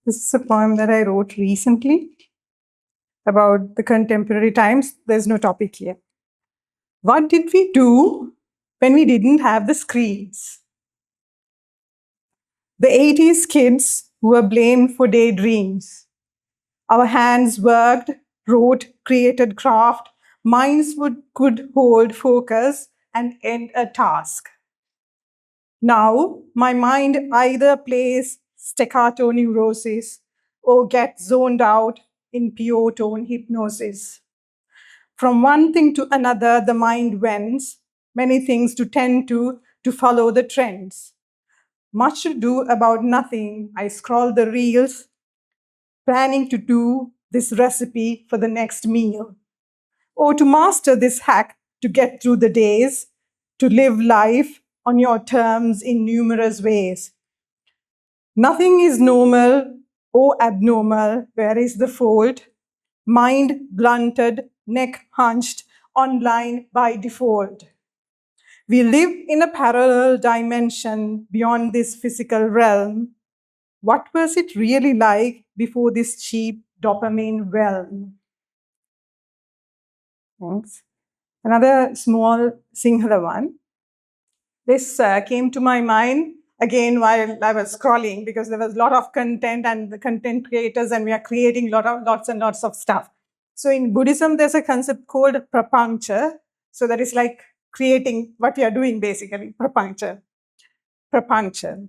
This is a poem that I wrote recently about the contemporary times. There's no topic here. What did we do when we didn't have the screens? The 80s kids who were blamed for daydreams. Our hands worked, wrote, created craft. Minds could hold focus and end a task. Now, my mind either plays staccato neurosis or gets zoned out in pure tone hypnosis. From one thing to another, the mind wends, many things to tend to follow the trends. Much to do about nothing, I scroll the reels, planning to do this recipe for the next meal, or to master this hack to get through the days, to live life on your terms in numerous ways. Nothing is normal or abnormal. Where is the fault? Mind blunted, neck hunched, online by default. We live in a parallel dimension beyond this physical realm. What was it really like before this cheap dopamine realm? Thanks. Another small Sinhala one. This came to my mind again while I was scrolling because there was a lot of content and the content creators, and we are creating lots and lots of stuff. So in Buddhism, there's a concept called prapancha. So that is like creating what we are doing basically, prapancha. Prapancha.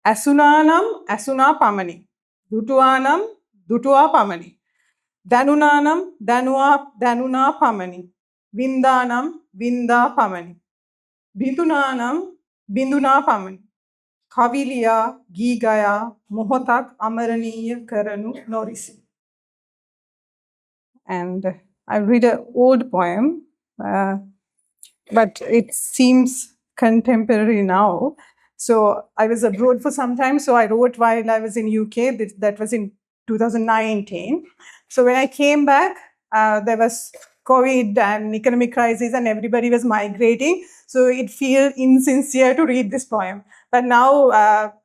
Asunanam, asuna pamani. Dutuanam, dutua pamani. Danunanam, danuna pamani. Vindanam, vinda pamani. Bindunanam, binduna pamani. Kaviliya, Gigaya, Mohotak, Amaraniya, Karanu, Norisi. And I'll read an old poem, but it seems contemporary now. So I was abroad for some time, so I wrote while I was in UK. That was in 2019. So when I came back, there was COVID and economic crisis, and everybody was migrating. So it feels insincere to read this poem. But now,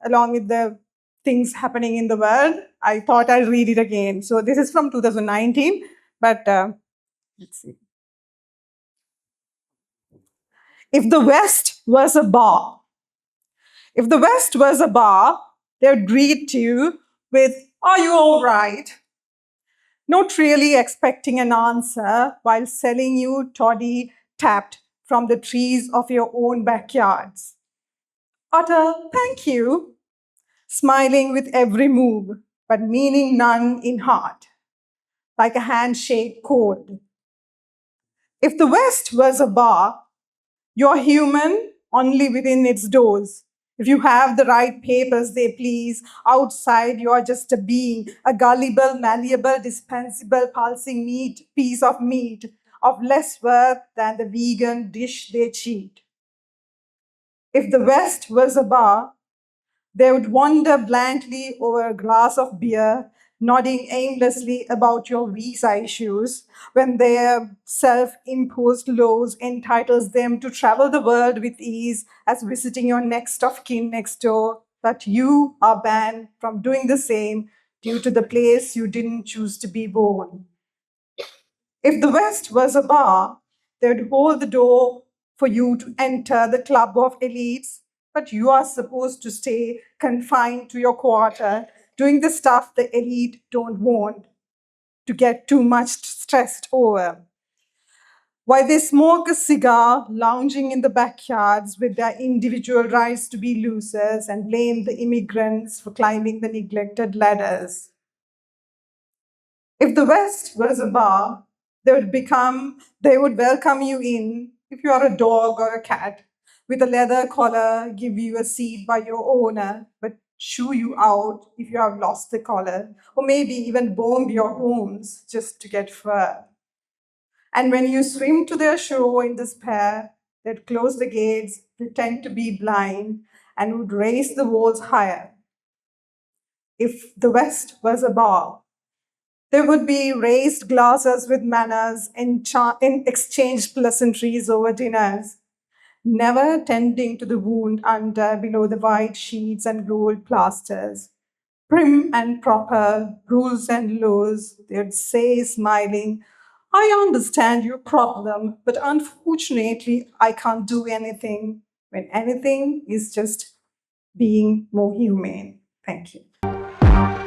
along with the things happening in the world, I thought I'll read it again. So this is from 2019, but let's see. If the West was a bar, if the West was a bar, they would greet you with, "Are you all right?" Not really expecting an answer while selling you toddy tapped from the trees of your own backyards. Utter thank you, smiling with every move, but meaning none in heart, like a handshake cold. If the West was a bar, you're human only within its doors. If you have the right papers, they please. Outside, you're just a being, a gullible, malleable, dispensable, pulsing piece of meat, of less worth than the vegan dish they cheat. If the West was a bar, they would wander blankly over a glass of beer, nodding aimlessly about your visa issues when their self-imposed laws entitles them to travel the world with ease as visiting your next of kin next door, but you are banned from doing the same due to the place you didn't choose to be born. If the West was a bar, they would hold the door for you to enter the club of elites, but you are supposed to stay confined to your quarter, doing the stuff the elite don't want to get too much stressed over. While they smoke a cigar, lounging in the backyards with their individual rights to be losers and blame the immigrants for climbing the neglected ladders. If the West was a bar, they would welcome you in if you are a dog or a cat, with a leather collar, give you a seat by your owner, but shoo you out if you have lost the collar, or maybe even bomb your homes just to get fur. And when you swim to their shore in despair, they'd close the gates, pretend to be blind, and would raise the walls higher. If the West was a bar, there would be raised glasses with manners and exchanged pleasantries over dinners, never tending to the wound under below the white sheets and gold plasters. prim and proper, rules and laws. They'd say, smiling, I understand your problem, but unfortunately, I can't do anything when anything is just being more humane. Thank you.